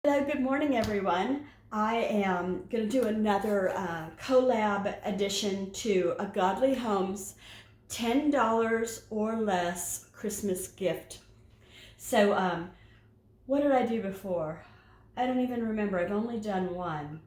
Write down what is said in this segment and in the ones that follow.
Hello, good morning everyone. I am going to do another collab edition to A Godly Home's $10 or less Christmas gift. So what did I do before? I don't even remember. I've only done one.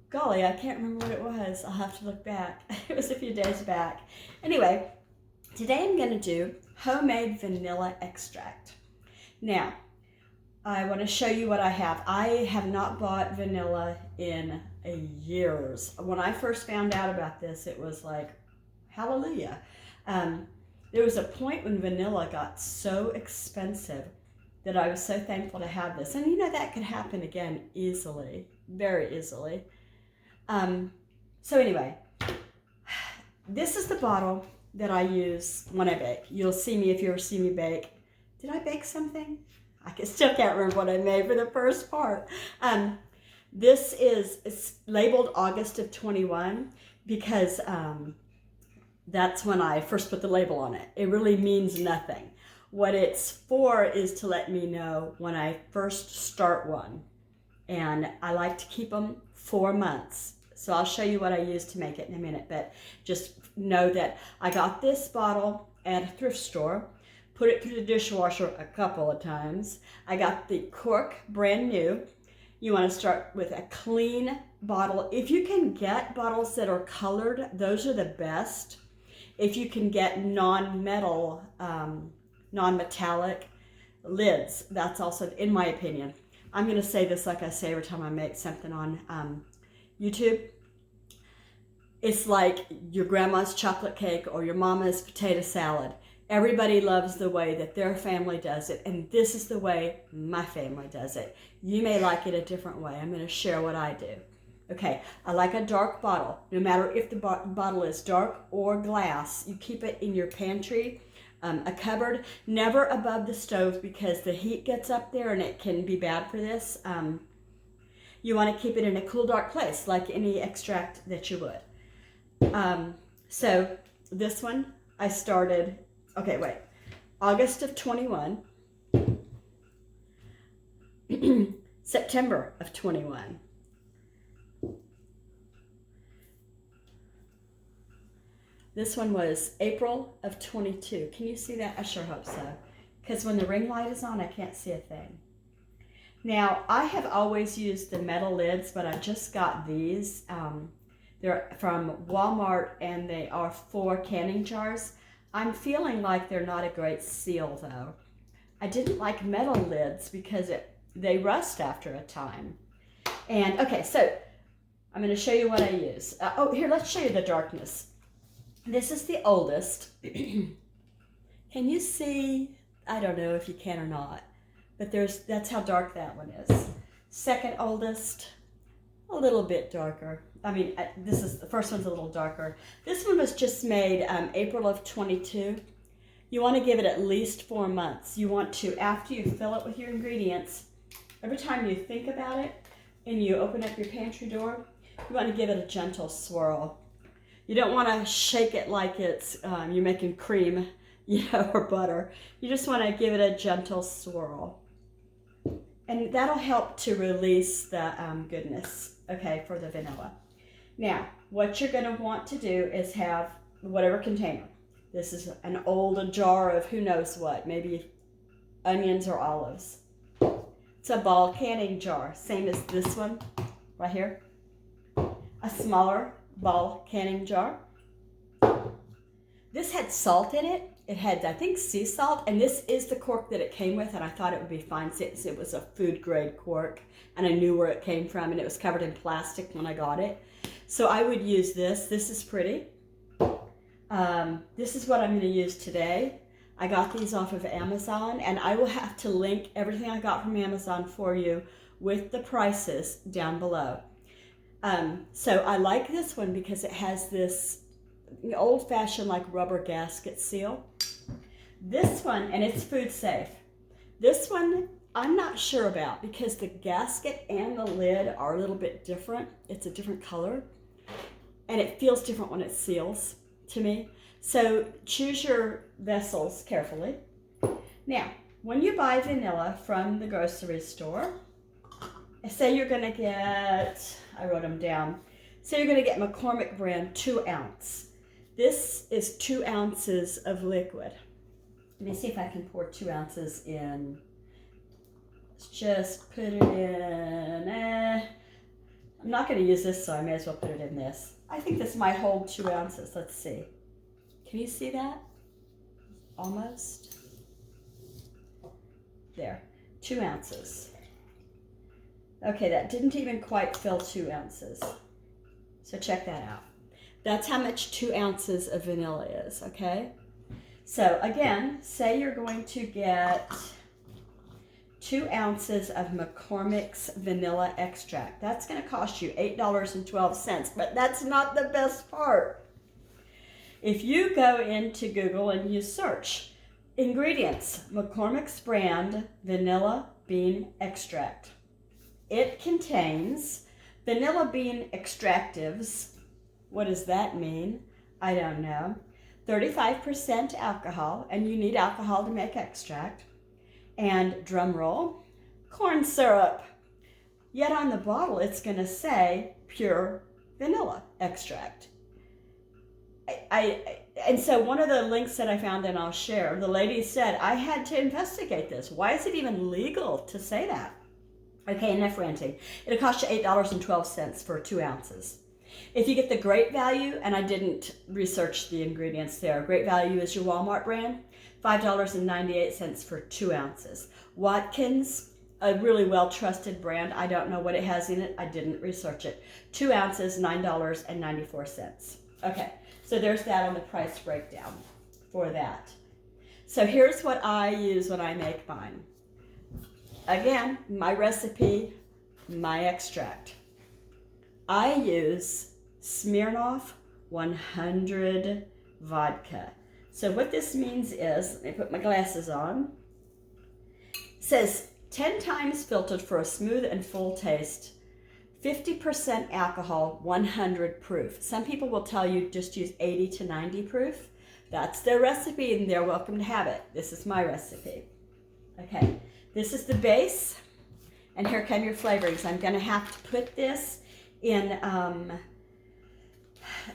Golly, I can't remember what it was. I'll have to look back. It was a few days back. Anyway, today I'm going to do homemade vanilla extract. Now, I want to show you what I have. I have not bought vanilla in years. When I first found out about this, it was like, hallelujah. There was a point when vanilla got so expensive that I was so thankful to have this. And you know, that could happen again easily, very easily. So anyway, this is the bottle that I use when I bake. You'll see me if you ever see me bake. Did I bake something? I still can't remember what I made for the first part. This is labeled August of 21 because that's when I first put the label on it. It really means nothing. What it's for is to let me know when I first start one. And I like to keep them 4 months. So I'll show you what I use to make it in a minute, but just know that I got this bottle at a thrift store. Put it through the dishwasher a couple of times. I got the cork brand new. You want to start with a clean bottle. If you can get bottles that are colored, those are the best. If you can get non-metal, non-metallic lids, that's also, in my opinion. I'm going to say this like I say every time I make something on YouTube. It's like your grandma's chocolate cake or your mama's potato salad. Everybody loves the way that their family does it, and this is the way my family does it. You may like it a different way. I'm going to share what I do. Okay, I like a dark bottle. No matter if the bottle is dark or glass, you keep it in your pantry, a cupboard, never above the stove because the heat gets up there and it can be bad for this. You want to keep it in a cool, dark place like any extract that you would. So this one I started... Okay, wait. August of 21. September of 21. This one was April of 22. Can you see that? I sure hope so. Because when the ring light is on, I can't see a thing. Now, I have always used the metal lids, but I just got these. They're from Walmart, and they are 4 canning jars. I'm feeling like they're not a great seal though. I didn't like metal lids because they rust after a time. And okay, so I'm going to show you what I use. Oh, here, let's show you the darkness. This is the oldest. Can you see? I don't know if you can or not, but that's how dark that one is. Second oldest, a little bit darker. I mean, the first one's a little darker. This one was just made April of 22. You want to give it at least 4 months. You want to, after you fill it with your ingredients, every time you think about it and you open up your pantry door, you want to give it a gentle swirl. You don't want to shake it like it's you're making cream, or butter. You just want to give it a gentle swirl. And that'll help to release the goodness, okay, for the vanilla. Now, what you're going to want to do is have whatever container. This is an old jar of who knows what, maybe onions or olives. It's a ball canning jar, same as this one right here. A smaller ball canning jar. This had salt in it. It had, I think, sea salt, and this is the cork that it came with, and I thought it would be fine since it was a food-grade cork, and I knew where it came from, and it was covered in plastic when I got it. So I would use this. This is pretty. This is what I'm going to use today. I got these off of Amazon, and I will have to link everything I got from Amazon for you with the prices down below. So I like this one because it has this old-fashioned like rubber gasket seal. This one, and it's food safe. This one I'm not sure about because the gasket and the lid are a little bit different. It's a different color and it feels different when it seals to me. So choose your vessels carefully. Now, when you buy vanilla from the grocery store, say you're going to get, I wrote them down, say you're going to get McCormick brand 2 ounce. This is 2 ounces of liquid. Let me see if I can pour 2 ounces in. Let's just put it in. I'm not going to use this, so I may as well put it in this. I think this might hold 2 ounces. Let's see. Can you see that? Almost. There. 2 ounces. Okay, that didn't even quite fill 2 ounces. So check that out. That's how much 2 ounces of vanilla is, okay? So again, say you're going to get 2 ounces of McCormick's vanilla extract. That's going to cost you $8.12, but that's not the best part. If you go into Google and you search ingredients, McCormick's brand vanilla bean extract, it contains vanilla bean extractives. What does that mean? I don't know. 35% alcohol, and you need alcohol to make extract. And drum roll, corn syrup. Yet on the bottle it's going to say pure vanilla extract. And so one of the links that I found, and I'll share, the lady said, I had to investigate this. Why is it even legal to say that? Okay, enough ranting. It'll cost you $8.12 for 2 ounces. If you get the Great Value, and I didn't research the ingredients there, Great Value is your Walmart brand, $5.98 for 2 ounces. Watkins, a really well-trusted brand, I don't know what it has in it, I didn't research it. 2 ounces, $9.94. Okay, so there's that on the price breakdown for that. So here's what I use when I make mine. Again, my recipe, my extract. I use Smirnoff 100 vodka. So what this means is, let me put my glasses on. It says 10 times filtered for a smooth and full taste. 50% alcohol, 100 proof. Some people will tell you just use 80 to 90 proof. That's their recipe and they're welcome to have it. This is my recipe. Okay, this is the base. And here come your flavorings. I'm gonna have to put this in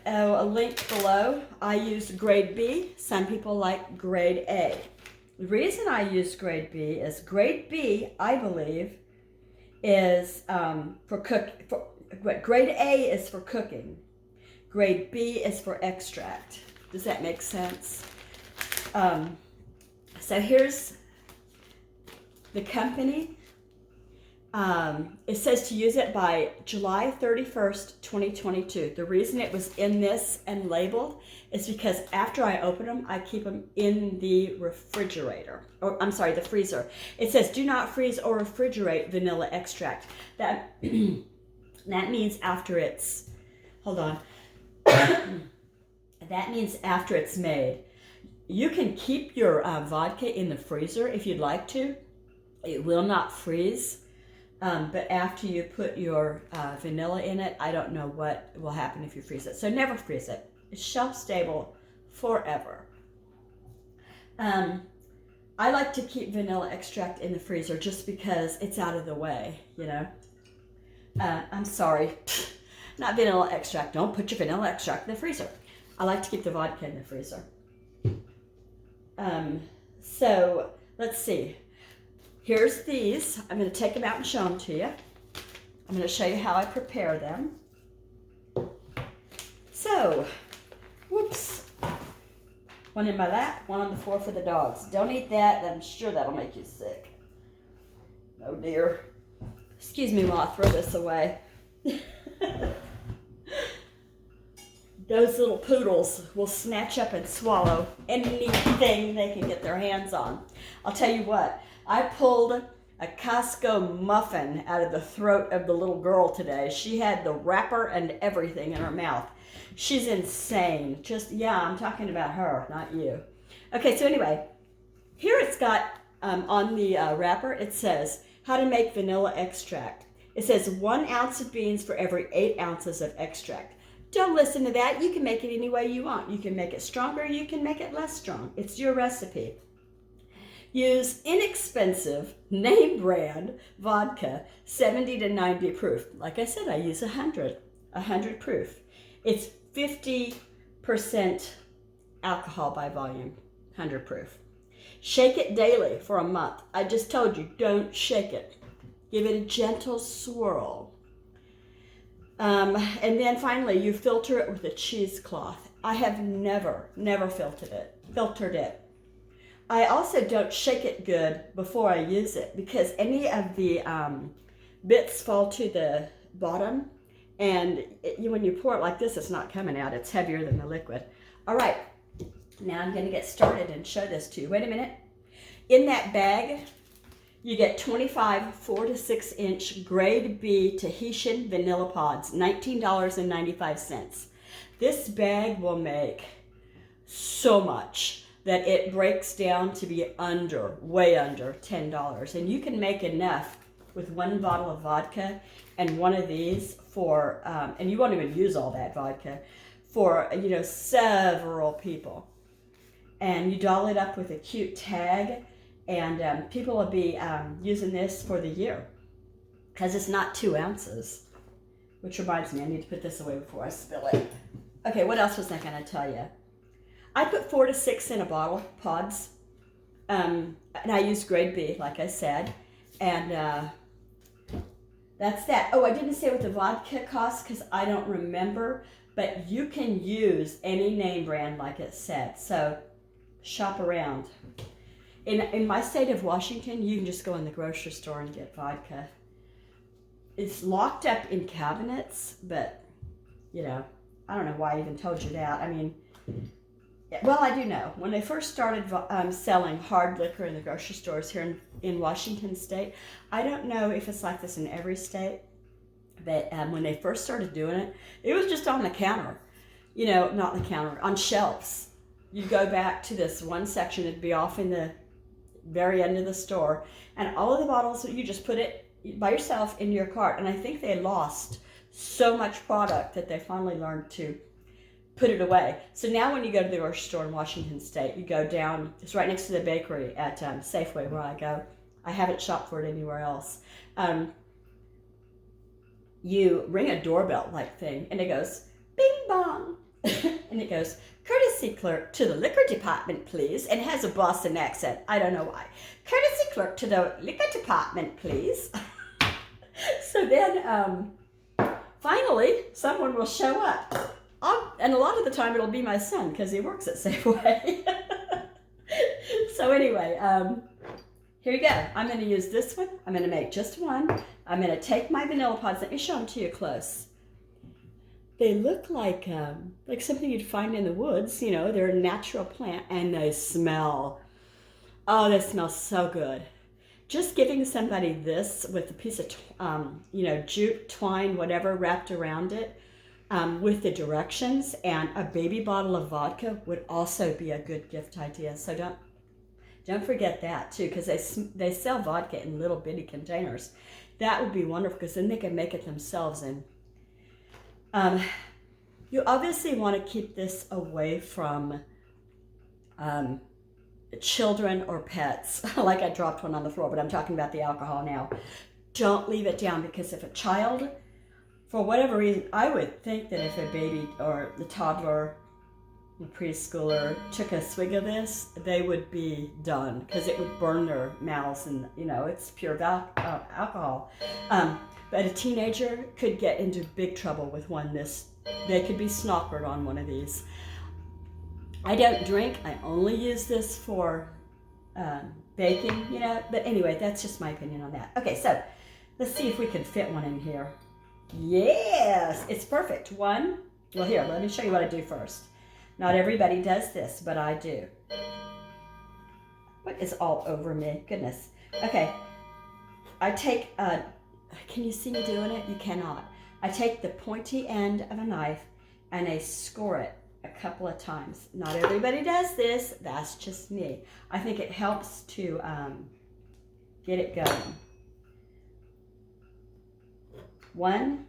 a link below. I use grade B. Some people like grade A. The reason I use grade B is grade B, I believe, is grade A is for cooking. Grade B is for extract. Does that make sense? So here's the company. It says to use it by July 31st, 2022. The reason it was in this and labeled is because after I open them, I keep them in the refrigerator. Or I'm sorry, the freezer. It says do not freeze or refrigerate vanilla extract. That means after it's, hold on. That means after it's made. You can keep your vodka in the freezer if you'd like to. It will not freeze. But after you put your vanilla in it, I don't know what will happen if you freeze it. So never freeze it. It's shelf stable forever. I like to keep vanilla extract in the freezer just because it's out of the way, you know. I'm sorry, not vanilla extract. Don't put your vanilla extract in the freezer. I like to keep the vodka in the freezer. So let's see. Here's these. I'm going to take them out and show them to you. I'm going to show you how I prepare them. So, whoops. One in my lap, one on the floor for the dogs. Don't eat that. I'm sure that'll make you sick. Oh dear. Excuse me while I throw this away. Those little poodles will snatch up and swallow anything they can get their hands on. I'll tell you what. I pulled a Costco muffin out of the throat of the little girl today. She had the wrapper and everything in her mouth. She's insane. Just, yeah, I'm talking about her, not you. Okay, so anyway, here it's got on the wrapper, it says how to make vanilla extract. It says 1 ounce of beans for every 8 ounces of extract. Don't listen to that. You can make it any way you want. You can make it stronger. You can make it less strong. It's your recipe. Use inexpensive name brand vodka, 70 to 90 proof. Like I said, I use 100 proof. It's 50% alcohol by volume, 100 proof. Shake it daily for a month. I just told you, don't shake it. Give it a gentle swirl. And then finally, you filter it with a cheesecloth. I have never filtered it. I also don't shake it good before I use it because any of the bits fall to the bottom, and when you pour it like this, it's not coming out. It's heavier than the liquid. All right, now I'm going to get started and show this to you. Wait a minute. In that bag, you get 25 4 to 6 inch grade B Tahitian Vanilla Pods, $19.95. This bag will make so much that it breaks down to be way under $10. And you can make enough with one bottle of vodka and one of these for, and you won't even use all that vodka, for, several people. And you doll it up with a cute tag, and people will be using this for the year because it's not 2 ounces, which reminds me, I need to put this away before I spill it. Okay, what else was I going to tell you? I put 4 to 6 in a bottle, pods, and I use grade B, like I said, and that's that. Oh, I didn't say what the vodka costs because I don't remember, but you can use any name brand like it said, so shop around. In my state of Washington, you can just go in the grocery store and get vodka. It's locked up in cabinets, but, I don't know why I even told you that. I mean, well, I do know. When they first started selling hard liquor in the grocery stores here in Washington State, I don't know if it's like this in every state, but when they first started doing it, it was just on the counter. Not the counter, on shelves. You'd go back to this one section, it'd be off in the very end of the store, and all of the bottles, you just put it by yourself in your cart. And I think they lost so much product that they finally learned to put it away. So now when you go to the grocery store in Washington State, you go down, it's right next to the bakery at Safeway where I go. I haven't shopped for it anywhere else. You ring a doorbell like thing, and it goes, bing bong. And it goes, courtesy clerk to the liquor department, please. And it has a Boston accent. I don't know why. Courtesy clerk to the liquor department, please. So then, finally, someone will show up. And a lot of the time it'll be my son because he works at Safeway. So anyway, here you go. I'm going to use this one. I'm going to make just one. I'm going to take my vanilla pods. Let me show them to you close. They look like something you'd find in the woods. They're a natural plant, and they smell. Oh, they smell so good. Just giving somebody this with a piece of, jute, twine, whatever, wrapped around it, with the directions, and a baby bottle of vodka would also be a good gift idea. So don't forget that too, because they sell vodka in little bitty containers. That would be wonderful because then they can make it themselves. And you obviously want to keep this away from children or pets. Like I dropped one on the floor, but I'm talking about the alcohol now. Don't leave it down, because if a child, for whatever reason, I would think that if a baby or the toddler, the preschooler took a swig of this, they would be done, because it would burn their mouths, and it's pure alcohol. But a teenager could get into big trouble with one. They could be snockered on one of these. I don't drink. I only use this for baking, But anyway, that's just my opinion on that. Okay, so let's see if we can fit one in here. Yes, it's perfect. One. Well, here, let me show you what I do first. Not everybody does this, but I do. What is all over me? Goodness. Okay. I take can you see me doing it? You cannot. I take the pointy end of a knife and I score it a couple of times. Not everybody does this. That's just me. I think it helps to get it going. 1,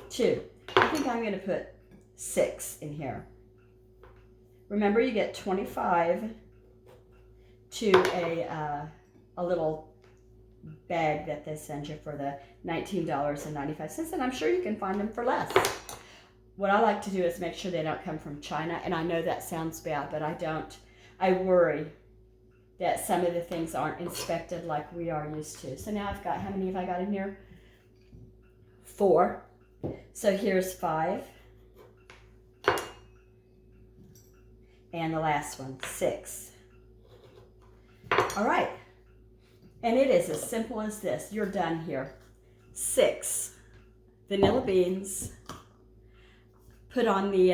2. I think I'm going to put 6 in here. Remember, you get 25 to a little bag that they send you for the $19.95, and I'm sure you can find them for less. What I like to do is make sure they don't come from China, and I know that sounds bad, but I don't. I worry that some of the things aren't inspected like we are used to. So now I've got, how many have I got in here? 4. So here's 5. And the last one, 6. All right. And it is as simple as this. You're done here. 6 vanilla beans. Put on the,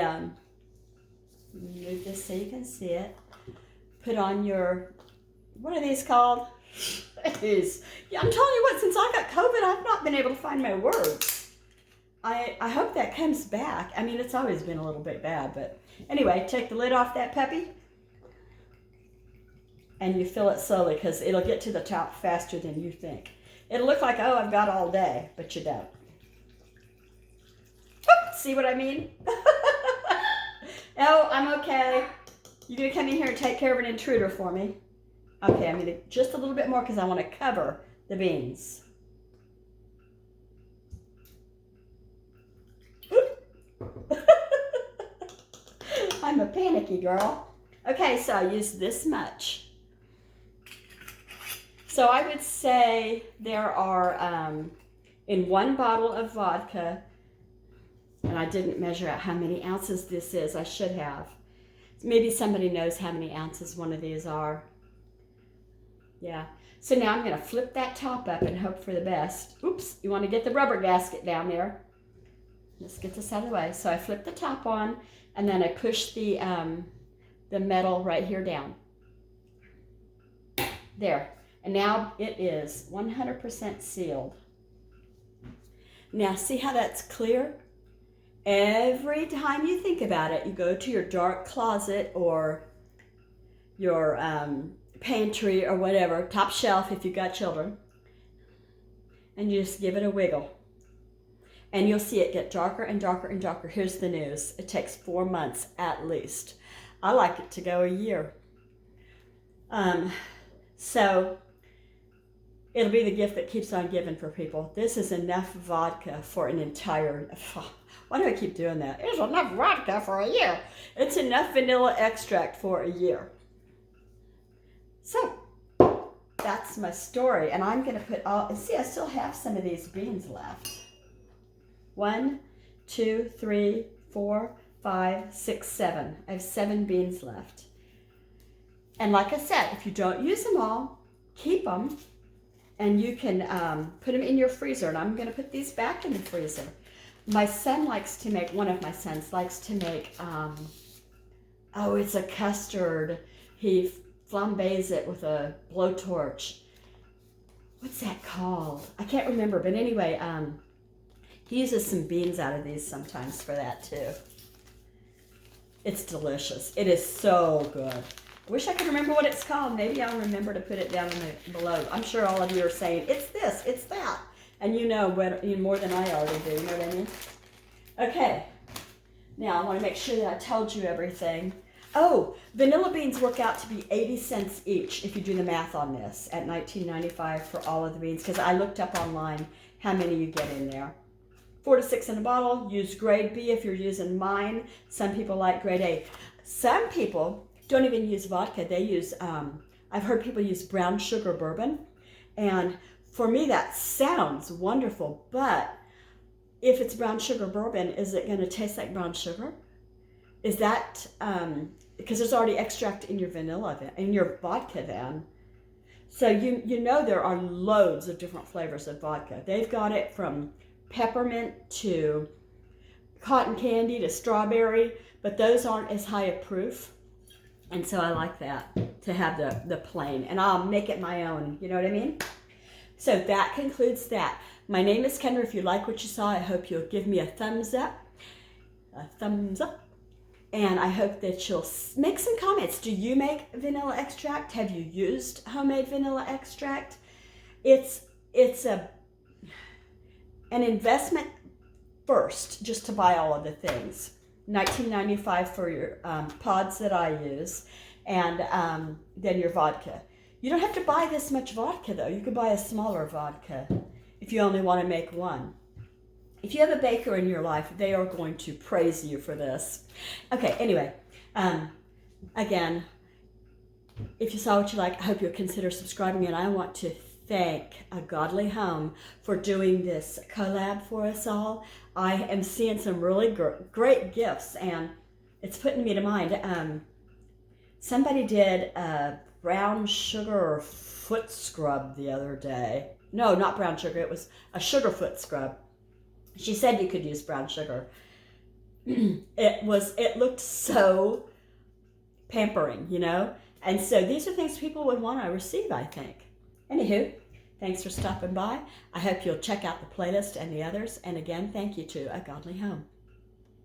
move this so you can see it. Put on your, what are these called? Yeah, I'm telling you what, since I got COVID, I've not been able to find my words. I hope that comes back. I mean, it's always been a little bit bad, but anyway, take the lid off that puppy. And you fill it slowly because it'll get to the top faster than you think. It'll look like, oh, I've got all day, but you don't. See what I mean? Oh, I'm okay. You gonna come in here and take care of an intruder for me? Okay, I'm gonna just a little bit more because I want to cover the beans. I'm a panicky girl. Okay, so I used this much. So I would say there are, in 1 bottle of vodka, and I didn't measure out how many ounces this is. I should have. Maybe somebody knows how many ounces one of these are. Yeah. So now I'm going to flip that top up and hope for the best. Oops, you want to get the rubber gasket down there. Let's get this out of the way. So I flip the top on, and then I push the metal right here down. There. And now it is 100% sealed. Now see how that's clear? Every time you think about it, you go to your dark closet or your pantry or whatever, top shelf if you've got children, and you just give it a wiggle. And you'll see it get darker and darker and darker. Here's the news. It takes 4 months at least. I like it to go a year. So it'll be the gift that keeps on giving for people. This is enough vodka for an entire... Why do I keep doing that? It's enough vodka for a year. It's enough vanilla extract for a year. So, that's my story. And I'm going to put all... See, I still have some of these beans left. 1, 2, 3, 4, 5, 6, 7. I have 7 beans left. And like I said, if you don't use them all, keep them. And you can put them in your freezer. And I'm going to put these back in the freezer. My son likes to make, one of my sons likes to make, oh, it's a custard. He flambés it with a blowtorch. What's that called? I can't remember, but anyway, he uses some beans out of these sometimes for that too. It's delicious. It is so good. I wish I could remember what it's called. Maybe I'll remember to put it down below. I'm sure all of you are saying, it's this, it's that. And you know more than I already do, you know what I mean? Okay, now I want to make sure that I told you everything. Oh, vanilla beans work out to be 80 cents each if you do the math on this at $19.95 for all of the beans, because I looked up online how many you get in there. 4 to 6 in a bottle. Use grade B if you're using mine. Some people like grade A. Some people don't even use vodka. They use, I've heard people use brown sugar bourbon, and for me, that sounds wonderful, but if it's brown sugar bourbon, is it going to taste like brown sugar? Is that, because there's already extract in your vanilla, in your vodka then. So you know there are loads of different flavors of vodka. They've got it from peppermint to cotton candy to strawberry, but those aren't as high a proof. And so I like that, to have the plain, and I'll make it my own, you know what I mean? So that concludes that. My name is Kendra. If you like what you saw, I hope you'll give me a thumbs up. And I hope that you'll make some comments. Do you make vanilla extract? Have you used homemade vanilla extract? It's an investment first, just to buy all of the things. $19.95 for your pods that I use. and then your vodka. You don't have to buy this much vodka though. You could buy a smaller vodka if you only want to make one. If you have a baker in your life, they are going to praise you for this. Okay, anyway, again, if you saw what you like, I hope you'll consider subscribing, and I want to thank A Godly Home for doing this collab for us all. I am seeing some really great gifts, and it's putting me to mind. Somebody did a brown sugar foot scrub the other day. No, not brown sugar. It was a sugar foot scrub. She said you could use brown sugar. It looked so pampering, you know? And so these are things people would want to receive, I think. Anywho, thanks for stopping by. I hope you'll check out the playlist and the others. And again, thank you to A Godly Home.